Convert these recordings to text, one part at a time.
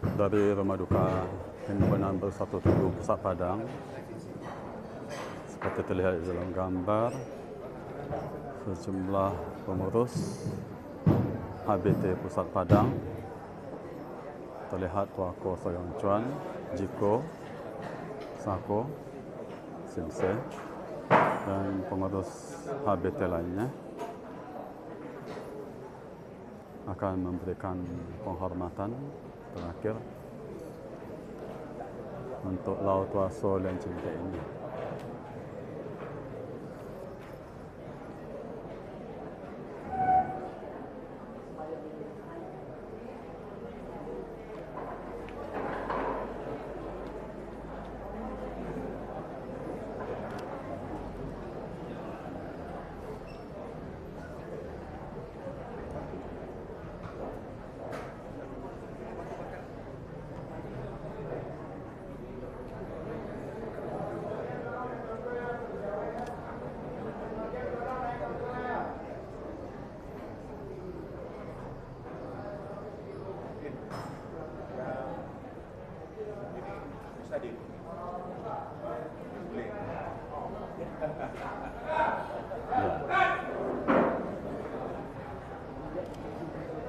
dari Rumah Duka Himpunan Bersatu Teguh Pusat Padang. Seperti terlihat di dalam gambar, sejumlah pengurus HBT Pusat Padang, terlihat Tuako Soyong Chuan, Jiko, Sako, Simse, dan pengurus HBT lainnya akan memberikan penghormatan terakhir untuk Lao Tua So Lean Chin Te ini.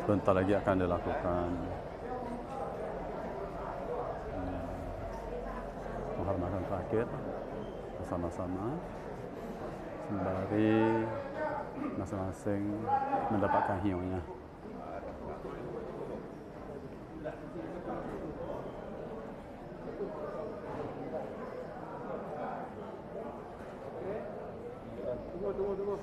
Sebentar lagi akan dilakukan penghormatan terakhir bersama-sama sembari masing-masing mendapatkan hiungnya. Tunggu.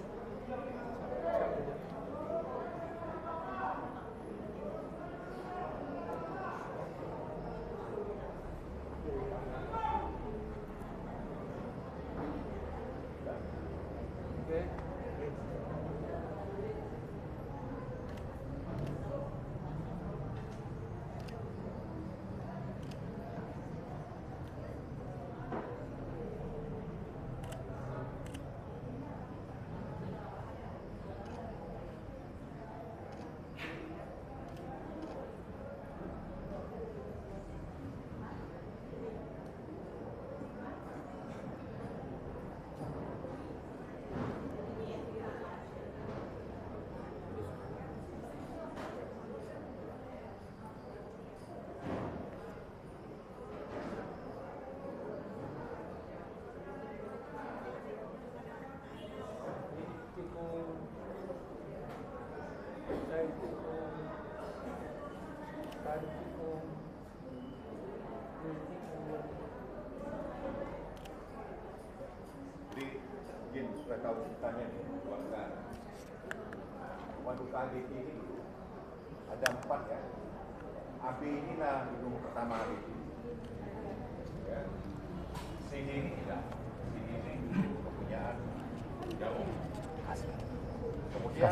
Tahu ceritanya nih, keluarga Rumah Duka HBT ini ada 4 ya. AB inilah gedung pertama HBT ya. CD ini tidak, CD ini kepunyaan jauh. Kemudian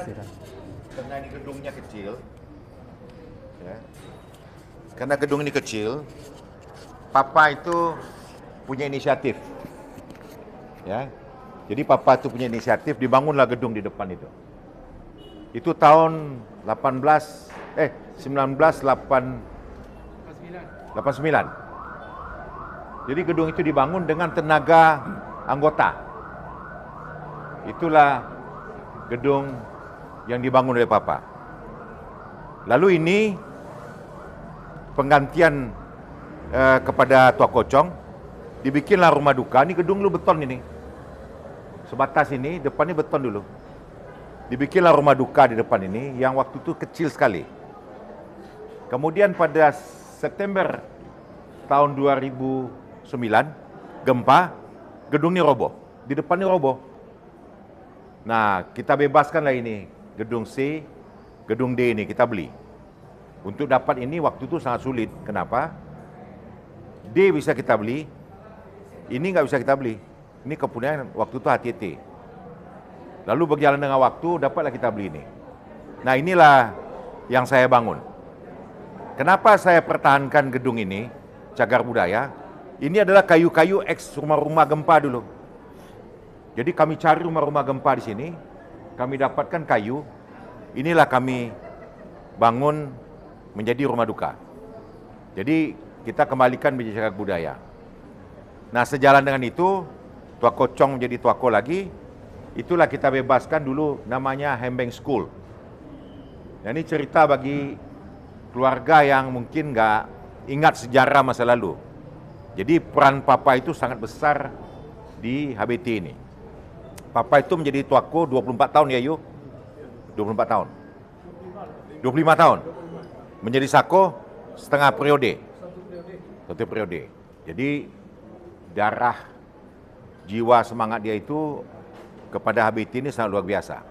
karena ini gedungnya kecil ya, karena gedung ini kecil, Papa itu punya inisiatif ya. Jadi Papa itu punya inisiatif, dibangunlah gedung di depan itu. Itu tahun 1989. Jadi gedung itu dibangun dengan tenaga anggota. Itulah gedung yang dibangun oleh Papa. Lalu ini penggantian kepada Tua Kocong, dibikinlah Rumah Duka. Ini gedung lu beton ini. Sebatas ini, depannya beton dulu. Dibikinlah Rumah Duka di depan ini, yang waktu itu kecil sekali. Kemudian pada September tahun 2009, gempa, gedung ini roboh. Di depan ini roboh. Nah, kita bebaskanlah ini. Gedung C, gedung D ini kita beli. Untuk dapat ini waktu itu sangat sulit. Kenapa? D bisa kita beli, ini nggak bisa kita beli. Ini kepunyaan waktu itu HTT. Lalu berjalan dengan waktu, dapatlah kita beli ini. Nah, inilah yang saya bangun. Kenapa saya pertahankan gedung ini, Cagar Budaya? Ini adalah kayu-kayu ex rumah-rumah gempa dulu. Jadi kami cari rumah-rumah gempa di sini, kami dapatkan kayu, inilah kami bangun menjadi Rumah Duka. Jadi kita kembalikan menjadi cagar budaya. Nah, sejalan dengan itu, Tuako Chong menjadi Tuako lagi. Itulah kita bebaskan dulu namanya Hembeng School. Nah, ini cerita bagi keluarga yang mungkin nggak ingat sejarah masa lalu. Jadi peran Papa itu sangat besar di HBT ini. Papa itu menjadi Tuako 24 tahun ya, Yu? 24 tahun. 25 tahun. Menjadi Sako setengah periode. Satu periode. Jadi darah, jiwa, semangat dia itu kepada HBT ini sangat luar biasa.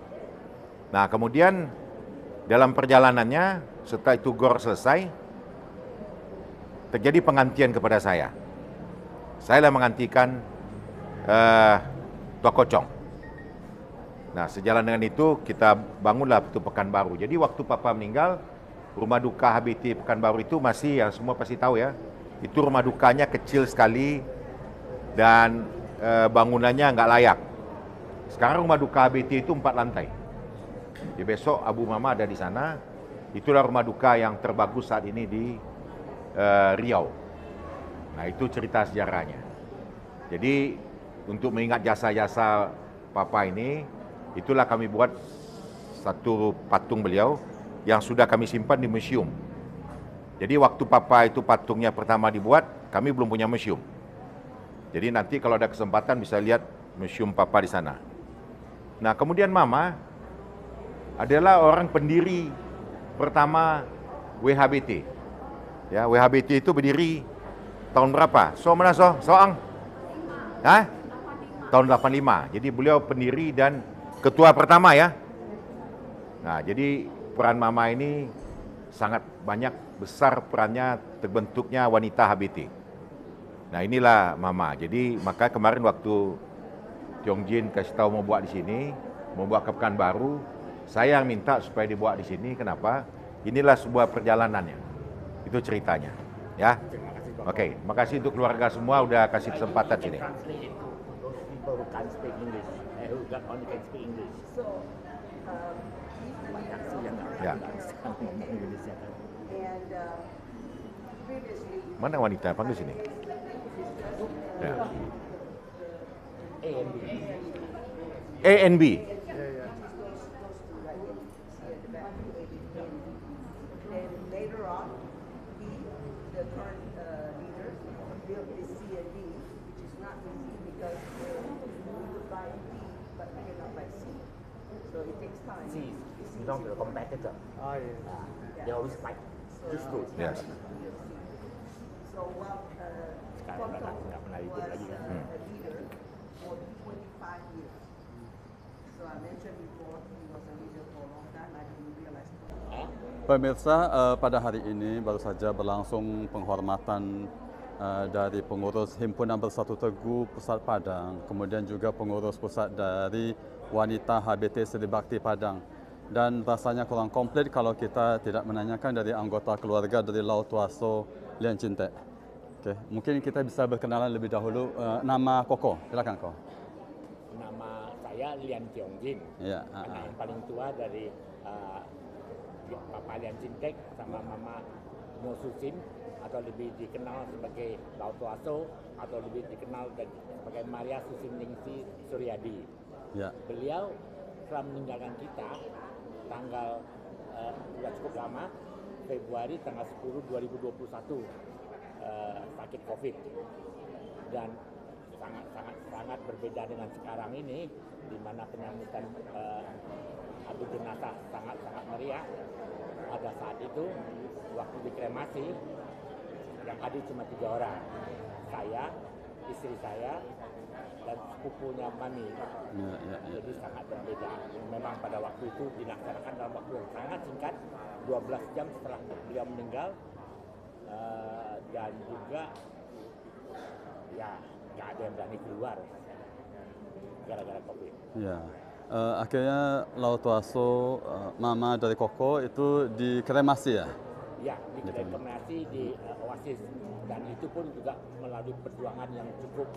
Nah, kemudian dalam perjalanannya setelah itu GOR selesai, terjadi penggantian kepada saya. Saya lah menggantikan Tuako Chong. Nah, sejalan dengan itu kita bangunlah itu Pekanbaru. Jadi waktu Papa meninggal, rumah duka HBT Pekanbaru itu masih, yang semua pasti tahu ya, itu rumah dukanya kecil sekali dan bangunannya nggak layak. Sekarang rumah duka HBT itu 4 lantai. Jadi besok Abu Mama ada di sana. Itulah rumah duka yang terbagus saat ini di Riau. Nah, itu cerita sejarahnya. Jadi untuk mengingat jasa-jasa Papa ini, itulah kami buat satu patung beliau yang sudah kami simpan di museum. Jadi waktu Papa itu patungnya pertama dibuat, kami belum punya museum. Jadi nanti kalau ada kesempatan bisa lihat museum Papa di sana. Nah, kemudian Mama adalah orang pendiri pertama WHBT. Ya, WHBT itu berdiri tahun berapa? Mana Soang? Hah? Tahun 85. Jadi beliau pendiri dan ketua pertama ya. Nah, jadi peran Mama ini sangat banyak, besar perannya terbentuknya wanita HBT. Nah, inilah Mama. Jadi maka kemarin waktu Tiong Jin kasih tahu mau buat di sini, mau buat ke Pekanbaru, saya yang minta supaya dibuat di sini. Kenapa? Inilah sebuah perjalanannya. Itu ceritanya, ya. Oke, makasih untuk keluarga semua udah kasih kesempatan sini. Ya. Mana wanita? Panggil sini. Ya. ANB. Belong to the competitor. Oh, yeah. They always fight. This good. Yes. Sekarang nggak pernah ikut lagi kan. Pemirsa, pada hari ini baru saja berlangsung penghormatan dari pengurus Himpunan Bersatu Teguh Pusat Padang, kemudian juga pengurus pusat dari Wanita HBT Seri Bakti Padang. Dan rasanya kurang komplit kalau kita tidak menanyakan dari anggota keluarga dari Laut Tuaso Lian Cintek. Oke, mungkin kita bisa berkenalan lebih dahulu. Nama Koko, silakan Koko. Nama saya Lian Tiongjin. Ya, anak yang paling tua dari Papa Lian Cintek sama Mama Mo Susin, atau lebih dikenal sebagai Laut Tuaso, atau lebih dikenal sebagai Maria Susin Ningsi Suryadi. Ya. Beliau telah meninggalkan kita tanggal sudah cukup lama, Februari tanggal 10 2021, sakit COVID, dan sangat berbeda dengan sekarang ini, di mana penyambutan adu jenazah sangat meriah. Pada saat itu waktu dikremasi yang hadir cuma 3 orang, saya, istri saya, dan sepupunya Mami. Ya. Jadi sangat berbeda. Memang pada waktu itu dilaksanakan dalam waktu yang sangat singkat, 12 jam setelah beliau meninggal, dan juga ya nggak ada yang berani keluar gara-gara COVID. Ya. Akhirnya Laut Tuaso, Mama dari Koko itu dikremasi ya? Ya, dikremasi di Oasis, dan itu pun juga melalui perjuangan yang cukup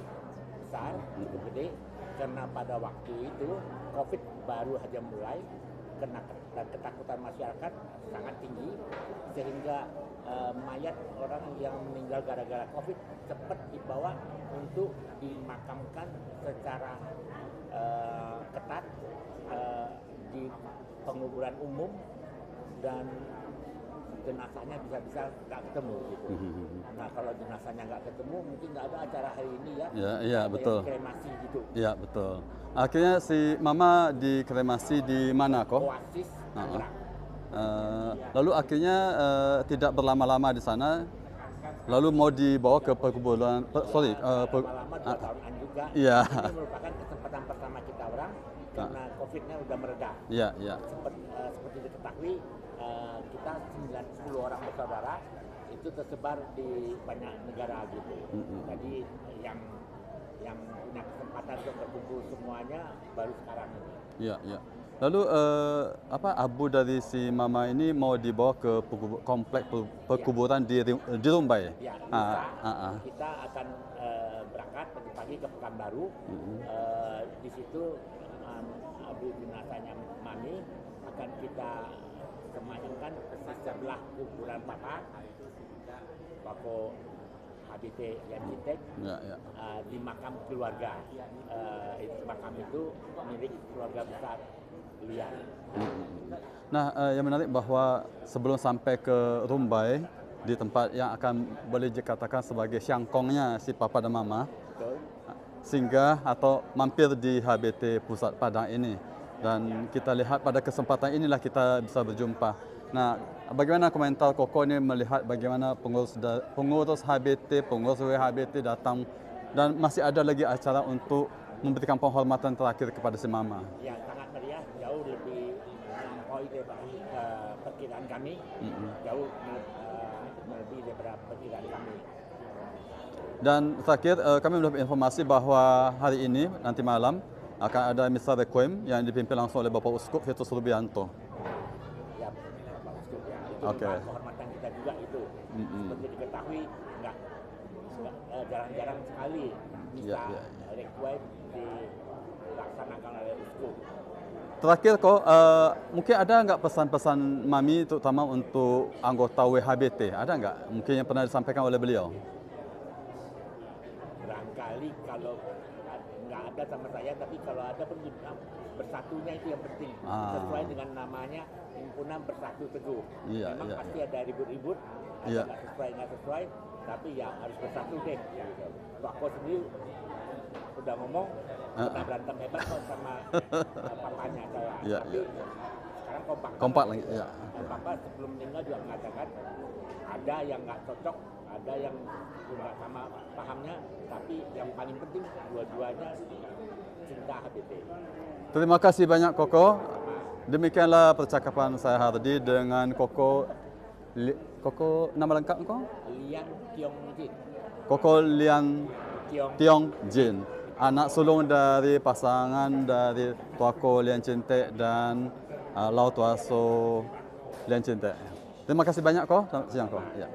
besar, cukup gede, karena pada waktu itu COVID baru saja mulai, dan ketakutan masyarakat sangat tinggi, sehingga mayat orang yang meninggal gara-gara COVID cepat dibawa untuk dimakamkan secara ketat di penguburan umum, dan jenazahnya bisa-bisa nggak ketemu gitu. Nah kalau jenazahnya nggak ketemu, mungkin nggak ada acara hari ini ya. Iya, Ada betul. yang kremasi gitu. Iya, betul. Akhirnya si Mama dikremasi di mana kok? Oasis Tangerang. Lalu akhirnya tidak berlama-lama di sana, lalu mau dibawa ke perkuburan, Lama-lama 2 tahunan juga. Iya. Ini merupakan kesempatan pertama kita orang karena COVID-nya udah mereda. Iya, iya. Seperti diketahui, kita 10 orang bersaudara itu tersebar di banyak negara gitu. Jadi yang punya kesempatan untuk berkumpul semuanya baru sekarang ini. Iya, iya. Lalu abu dari si Mama ini mau dibawa ke komplek perkuburan di Rumbai. Ya, lusa kita akan berangkat pagi-pagi ke Pekanbaru. Di situ abu jenazahnya Mami akan kita semayangkan ke sebelah kuburan Papa, Pako HBT yang Cintek, di makam keluarga. Makam itu milik keluarga besar Lian. Nah, yang menarik bahwa sebelum sampai ke Rumbai, di tempat yang akan boleh dikatakan sebagai syangkongnya si Papa dan Mama, Betul. singgah atau mampir di HBT Pusat Padang ini. Dan kita lihat pada kesempatan inilah kita bisa berjumpa. Nah, bagaimana komentar Koko ini melihat bagaimana pengurus HBT, pengurus WHBT datang dan masih ada lagi acara untuk memberikan penghormatan terakhir kepada si Mama? Ya, sangat meriah, jauh lebih melampaui daripada perkiraan kami, jauh lebih daripada perkiraan kami. Dan terakhir, kami mendapat informasi bahwa hari ini, nanti malam, akan ada misa requiem yang dipimpin langsung oleh Bapak Uskup Vitus Rubianto. Ya, Bapak Uskup ya. Itu Oke. kehormatan kita juga itu. Seperti diketahui, nggak jarang-jarang sekali misa requiem dilaksanakan oleh Uskup. Terakhir kok, mungkin ada nggak pesan-pesan Mami terutama untuk anggota WHBT? Ada nggak? Mungkin yang pernah disampaikan oleh beliau? Barangkali kalau nggak ada sama saya, tapi kalau ada pun bersatunya itu yang penting. Sesuai dengan namanya, Himpunan Bersatu Teguh. Iya, Memang iya, pasti ada ribut-ribut, Iya. ada nggak sesuai, tapi ya harus bersatu deh. Pak Ko sendiri udah ngomong, udah berantem hebat kok sama papanya saya. Iya, Tapi iya. sekarang Kompak lagi, ya. Papa sebelum meninggal juga mengatakan ada yang nggak cocok, ada yang nggak sama pahamnya, tapi yang paling penting dua-duanya cinta HBT. Terima kasih banyak Koko. Demikianlah percakapan saya hari dengan Koko. Koko, nama lengkap kau? Lian Tiong Jin. Koko Lian Tiong Jin. Anak sulung dari pasangan dari Tuako Lian Cintek dan Lau Tuaso Lian Cintek. Terima kasih banyak kau. Selamat siang kau. Ya.